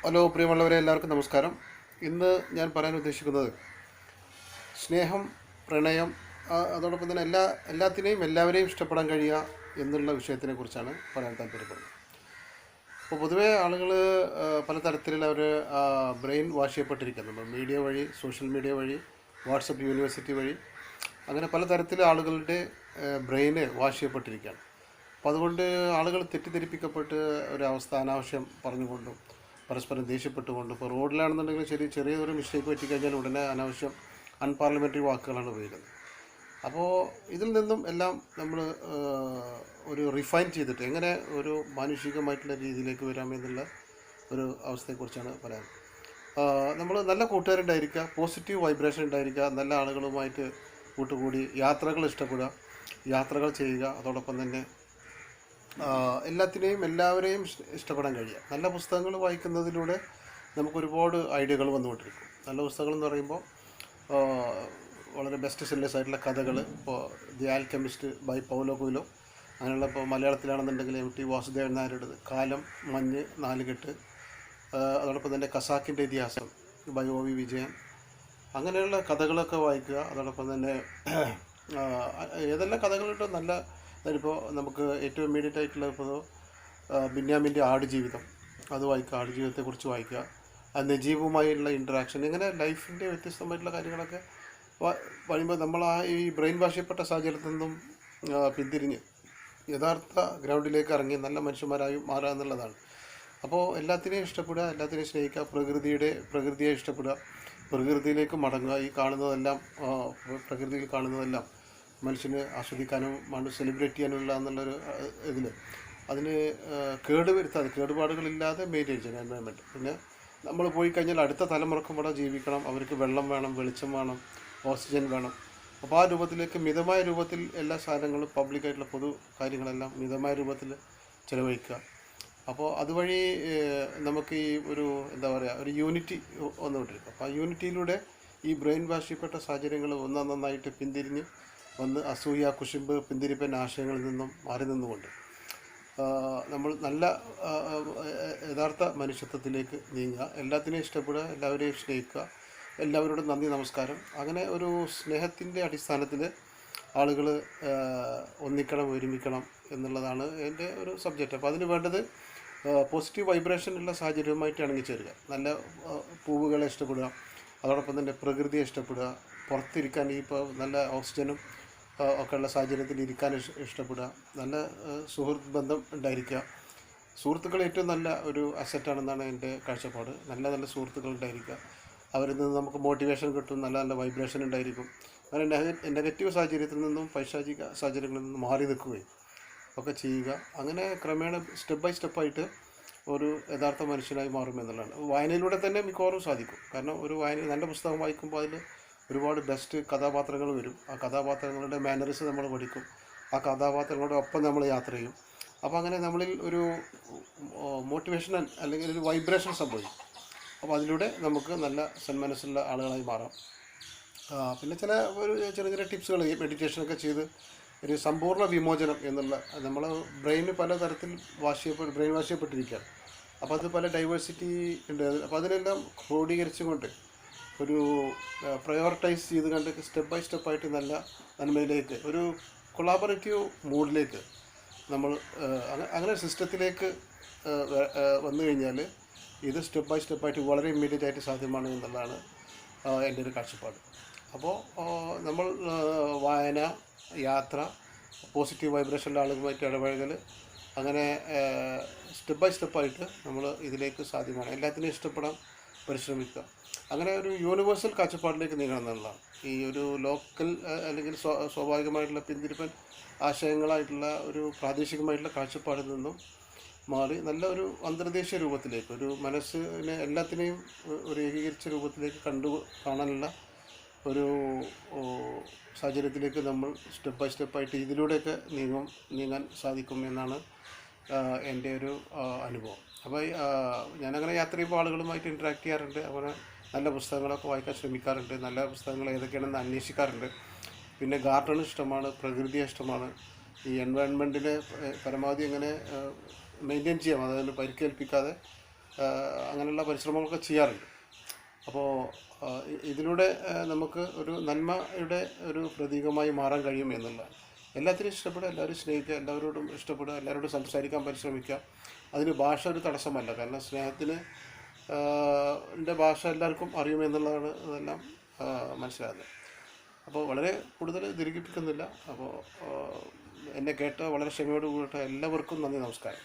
Hello പ്രിയമുള്ളവരെ, എല്ലാവർക്കും നമസ്കാരം. ഇന്ന് ഞാൻ പറയാൻ ഉദ്ദേശിക്കുന്നത് സ്നേഹം, പ്രണയം, അതോടൊപ്പം തന്നെ എല്ലാത്തിനെയും എല്ലാവരെയും ഇഷ്ടപ്പെടാൻ കഴിയുക എന്നുള്ള വിഷയത്തിനെ കുറിച്ചാണ് പറയാൻ താല്പര്യപ്പെടുന്നത്. അപ്പോൾ പൊതുവേ ആളുകൾ പലതരത്തിലുള്ള അവർ ബ്രെയിൻ വാഷ് ചെയ്യപ്പെട്ടിരിക്കുന്നു. മീഡിയ വഴി, സോഷ്യൽ മീഡിയ വഴി, വാട്സപ്പ് യൂണിവേഴ്സിറ്റി വഴി, അങ്ങനെ പലതരത്തിൽ ആളുകളുടെ ബ്രെയിന് വാഷ് ചെയ്യപ്പെട്ടിരിക്കുകയാണ്. അപ്പോൾ അതുകൊണ്ട് ആളുകൾ തെറ്റിദ്ധരിപ്പിക്കപ്പെട്ട് ഒരവസ്ഥ അനാവശ്യം പറഞ്ഞുകൊണ്ടും പരസ്പരം ദേഷ്യപ്പെട്ടുകൊണ്ടും, ഇപ്പോൾ റോഡിലാണെന്നുണ്ടെങ്കിൽ ചെറിയൊരു മിസ്റ്റേക്ക് പറ്റിക്കഴിഞ്ഞാൽ ഉടനെ അനാവശ്യം അൺപാർലമെൻ്ററി വാക്കുകളാണ് ഉപയോഗിക്കുന്നത്. അപ്പോൾ ഇതിൽ നിന്നും എല്ലാം നമ്മൾ ഒരു റിഫൈൻ ചെയ്തിട്ട് എങ്ങനെ ഒരു മാനുഷികമായിട്ടുള്ള രീതിയിലേക്ക് വരാമെന്നുള്ള ഒരു അവസ്ഥയെക്കുറിച്ചാണ് പറയാൻ. നമ്മൾ നല്ല കൂട്ടുകാരുണ്ടായിരിക്കുക, പോസിറ്റീവ് വൈബ്രേഷൻ ഉണ്ടായിരിക്കുക, നല്ല ആളുകളുമായിട്ട് കൂട്ടുകൂടി യാത്രകൾ ഇഷ്ടപ്പെടുക, യാത്രകൾ ചെയ്യുക, അതോടൊപ്പം തന്നെ എല്ലാവരെയും ഇഷ്ടപ്പെടാൻ കഴിയുക. നല്ല പുസ്തകങ്ങൾ വായിക്കുന്നതിലൂടെ നമുക്കൊരുപാട് ഐഡിയകൾ വന്നുകൊണ്ടിരിക്കും. നല്ല പുസ്തകങ്ങൾ എന്ന് പറയുമ്പോൾ വളരെ ബെസ്റ്റ് സെല്ലേഴ്സ് ആയിട്ടുള്ള കഥകൾ, ഇപ്പോൾ the Alchemist by Paulo Coelho, അങ്ങനെയുള്ള ഇപ്പോൾ മലയാളത്തിലാണെന്നുണ്ടെങ്കിൽ MT വാസുദേവൻ നായരുടെ കാലം, മഞ്ഞ്, നാലുകെട്ട്, അതോടൊപ്പം തന്നെ ഖസാക്കിൻ്റെ ഇതിഹാസം ബൈ OV വിജയൻ, അങ്ങനെയുള്ള കഥകളൊക്കെ വായിക്കുക. അതോടൊപ്പം തന്നെ ഏതെല്ലാം കഥകളുണ്ടോ നല്ല, അതിലിപ്പോൾ നമുക്ക് ഏറ്റവും ഇമ്മീഡിയറ്റ് ആയിട്ടുള്ള ഇപ്പോൾ ബെന്യാമിൻ്റെ ആടുജീവിതം, അത് വായിക്കുക, ആടുജീവിതത്തെക്കുറിച്ച് വായിക്കുക, നജീബുമായുള്ള ഇൻട്രാക്ഷൻ, ഇങ്ങനെ ലൈഫിൻ്റെ വ്യത്യസ്തമായിട്ടുള്ള കാര്യങ്ങളൊക്കെ പറയുമ്പോൾ നമ്മൾ ഈ ബ്രെയിൻ വാഷ് ചെയ്യപ്പെട്ട സാഹചര്യത്തിൽ നിന്നും പിന്തിരിഞ്ഞ് യഥാർത്ഥ ഗ്രൗണ്ടിലേക്ക് ഇറങ്ങി നല്ല മനുഷ്യന്മാരായി മാറുക എന്നുള്ളതാണ്. അപ്പോൾ എല്ലാത്തിനെയും ഇഷ്ടപ്പെടുക, എല്ലാത്തിനെയും സ്നേഹിക്കുക, പ്രകൃതിയെ ഇഷ്ടപ്പെടുക, പ്രകൃതിയിലേക്ക് മടങ്ങുക. ഈ കാണുന്നതെല്ലാം, പ്രകൃതിയിൽ കാണുന്നതെല്ലാം മനുഷ്യന് ആസ്വദിക്കാനും സെലിബ്രേറ്റ് ചെയ്യാനുള്ള എന്നുള്ളൊരു ഇതിൽ അതിന് കേടുപാടുകളില്ലാതെ മെയിൻറ്റെയിൻ ചെയ്യണം എൻവയോൺമെൻറ്റ്. പിന്നെ നമ്മൾ പോയി കഴിഞ്ഞാൽ അടുത്ത തലമുറക്കും ഇവിടെ ജീവിക്കണം, അവർക്ക് വെള്ളം വേണം, വെളിച്ചം വേണം, ഓക്സിജൻ വേണം. അപ്പോൾ ആ രൂപത്തിലേക്ക് മിതമായ രൂപത്തിൽ എല്ലാ സാധനങ്ങളും, പബ്ലിക്കായിട്ടുള്ള പൊതു കാര്യങ്ങളെല്ലാം മിതമായ രൂപത്തിൽ ചിലവഴിക്കുക. അപ്പോൾ അതുവഴി നമുക്ക് ഈ ഒരു ഒരു യൂണിറ്റി വന്നുകൊണ്ടിരിക്കും. അപ്പോൾ ആ യൂണിറ്റിയിലൂടെ ഈ ബ്രെയിൻ വാഷ് ചെയ്യപ്പെട്ട സാഹചര്യങ്ങൾ നന്നായിട്ട് പിന്തിരിഞ്ഞ് വന്ന് അസൂയ, കുശുമ്പ്, പിന്തിരിപ്പൻ ആശയങ്ങളിൽ നിന്നും മാറി നിന്നുകൊണ്ട് നമ്മൾ നല്ല യഥാർത്ഥ മനുഷ്യത്വത്തിലേക്ക് നീങ്ങുക, എല്ലാത്തിനെയും ഇഷ്ടപ്പെടുക, എല്ലാവരെയും സ്നേഹിക്കുക, എല്ലാവരോടും നന്ദി, നമസ്കാരം. അങ്ങനെ ഒരു സ്നേഹത്തിൻ്റെ അടിസ്ഥാനത്തിൽ ആളുകൾ ഒന്നിക്കണം, ഒരുമിക്കണം എന്നുള്ളതാണ് എൻ്റെ ഒരു സബ്ജക്റ്റ്. അപ്പോൾ അതിന് വേണ്ടത് പോസിറ്റീവ് വൈബ്രേഷനുള്ള സാഹചര്യവുമായിട്ട് ഇണങ്ങിച്ചേരുക, നല്ല പൂവുകളെ ഇഷ്ടപ്പെടുക, അതോടൊപ്പം തന്നെ പ്രകൃതിയെ ഇഷ്ടപ്പെടുക, പുറത്തിരിക്കാൻ ഇപ്പോൾ നല്ല ഓക്സിജനും ഒക്കെയുള്ള സാഹചര്യത്തിൽ ഇരിക്കാൻ ഇഷ്ടപ്പെടുക, നല്ല സുഹൃത്ത് ബന്ധം ഉണ്ടായിരിക്കുക. സുഹൃത്തുക്കൾ ഏറ്റവും നല്ല ഒരു അസറ്റാണെന്നാണ് എൻ്റെ കാഴ്ചപ്പാട്. നല്ല സുഹൃത്തുക്കൾ ഉണ്ടായിരിക്കുക, അവരിൽ നിന്ന് നമുക്ക് മോട്ടിവേഷൻ കിട്ടും, നല്ല വൈബ്രേഷൻ ഉണ്ടായിരിക്കും. അങ്ങനെ നെഗറ്റീവ് സാഹചര്യത്തിൽ നിന്നും പൈശാചിക സാഹചര്യങ്ങളിൽ നിന്നും മാറി നിൽക്കുകയും ഒക്കെ ചെയ്യുക. അങ്ങനെ ക്രമേണ സ്റ്റെപ്പ് ബൈ സ്റ്റെപ്പായിട്ട് ഒരു യഥാർത്ഥ മനുഷ്യനായി മാറുമെന്നുള്ളതാണ്. വായനയിലൂടെ തന്നെ മിക്കവാറും സാധിക്കും. കാരണം ഒരു നല്ല പുസ്തകം വായിക്കുമ്പോൾ അതിൽ ഒരുപാട് ബെസ്റ്റ് കഥാപാത്രങ്ങൾ വരും. ആ കഥാപാത്രങ്ങളുടെ മാനറിസ് നമ്മൾ പഠിക്കും, ആ കഥാപാത്രങ്ങളുടെ ഒപ്പം നമ്മൾ യാത്ര ചെയ്യും. അപ്പോൾ അങ്ങനെ നമ്മളിൽ ഒരു മോട്ടിവേഷണൽ അല്ലെങ്കിൽ ഒരു വൈബ്രേഷൻ സംഭവിക്കും. അപ്പോൾ അതിലൂടെ നമുക്ക് നല്ല സന്മനസ്സുള്ള ആളുകളായി മാറാം. പിന്നെ ചെറിയ ടിപ്സുകൾ, ഈ മെഡിറ്റേഷനൊക്കെ ചെയ്ത് ഒരു സമ്പൂർണ്ണ വിമോചനം എന്നുള്ള, നമ്മൾ ബ്രെയിന് പലതരത്തിൽ ബ്രെയിൻ വാഷ് ചെയ്യപ്പെട്ടിരിക്കുകയാണ്. അപ്പോൾ അത് പല ഡൈവേഴ്സിറ്റി ഉണ്ട്. അപ്പോൾ അതിനെല്ലാം ക്രോഡീകരിച്ചുകൊണ്ട് ഒരു പ്രയോറിറ്റൈസ് ചെയ്ത് കണ്ട് സ്റ്റെപ്പ് ബൈ സ്റ്റെപ്പായിട്ട് നല്ല നന്മയിലേക്ക്, ഒരു കൊളാബറേറ്റീവ് മൂഡിലേക്ക് നമ്മൾ അങ്ങനെ സിസ്റ്റത്തിലേക്ക് വന്നു കഴിഞ്ഞാൽ ഇത് സ്റ്റെപ്പ് ബൈ സ്റ്റെപ്പായിട്ട് വളരെ ഇമ്മീഡിയറ്റ് ആയിട്ട് സാധ്യമാണ് എന്നുള്ളതാണ് എൻ്റെ ഒരു കാഴ്ചപ്പാട്. അപ്പോൾ നമ്മൾ വായന, യാത്ര, പോസിറ്റീവ് വൈബ്രേഷനുള്ള ആളുകളുമായിട്ട് ഇടപഴകൽ, അങ്ങനെ സ്റ്റെപ്പ് ബൈ സ്റ്റെപ്പായിട്ട് നമ്മൾ ഇതിലേക്ക് സാധ്യമാണ്. എല്ലാത്തിനെയും ഇഷ്ടപ്പെടാൻ പരിശ്രമിക്കുക. അങ്ങനെ ഒരു യൂണിവേഴ്സൽ കാഴ്ചപ്പാടിലേക്ക് നീങ്ങണം എന്നുള്ളതാണ്. ഈ ഒരു ലോക്കൽ അല്ലെങ്കിൽ സ്വാഭാവികമായിട്ടുള്ള പിന്തിരിപ്പൻ ആശയങ്ങളായിട്ടുള്ള ഒരു പ്രാദേശികമായിട്ടുള്ള കാഴ്ചപ്പാടിൽ നിന്നും മാറി നല്ല ഒരു അന്തർദേശീയ രൂപത്തിലേക്ക്, ഒരു മനസ്സിനെ എല്ലാത്തിനെയും ഒരു ഏകീകരിച്ച രൂപത്തിലേക്ക് കാണാനുള്ള ഒരു സാഹചര്യത്തിലേക്ക് നമ്മൾ സ്റ്റെപ്പ് ബൈ സ്റ്റെപ്പായിട്ട് ഇതിലൂടെയൊക്കെ നീങ്ങാൻ സാധിക്കും എന്നാണ് എൻ്റെ ഒരു അനുഭവം. അപ്പോൾ ഞാനങ്ങനെ യാത്ര ചെയ്യുമ്പോൾ ആളുകളുമായിട്ട് ഇൻട്രാക്ട് ചെയ്യാറുണ്ട്. അതുപോലെ നല്ല പുസ്തകങ്ങളൊക്കെ വായിക്കാൻ ശ്രമിക്കാറുണ്ട്, നല്ല പുസ്തകങ്ങൾ ഏതൊക്കെയാണെന്ന് അന്വേഷിക്കാറുണ്ട്. പിന്നെ ഗാർഡൻ ഇഷ്ടമാണ്, പ്രകൃതിയെ ഇഷ്ടമാണ്. ഈ എൻവയോൺമെൻറ്റിനെ പരമാവധി എങ്ങനെ മെയിൻറ്റെയിൻ ചെയ്യാം, അതായത് പരിക്കേൽപ്പിക്കാതെ അങ്ങനെയുള്ള പരിശ്രമങ്ങളൊക്കെ ചെയ്യാറുണ്ട്. അപ്പോൾ ഇതിലൂടെ നമുക്ക് ഒരു നന്മയുടെ ഒരു പ്രതീകമായി മാറാൻ കഴിയും എന്നുള്ളതാണ്. എല്ലാത്തിനും ഇഷ്ടപ്പെടുക, എല്ലാവരും സ്നേഹിക്കുക, എല്ലാവരോടും ഇഷ്ടപ്പെടുക, എല്ലാവരോടും സംസാരിക്കാൻ പരിശ്രമിക്കുക. അതിന് ഭാഷ ഒരു തടസ്സമല്ല. കാരണം സ്നേഹത്തിന് ഭാഷ എല്ലാവർക്കും അറിയുമെന്നുള്ളതാണ് ഇതെല്ലാം മനസ്സിലാകുന്നത്. അപ്പോൾ വളരെ കൂടുതൽ ദീർഘിപ്പിക്കുന്നില്ല. അപ്പോൾ എന്നെ കേട്ട വളരെ ക്ഷമയോട് കൂടിയിട്ട് എല്ലാവർക്കും നന്ദി, നമസ്കാരം.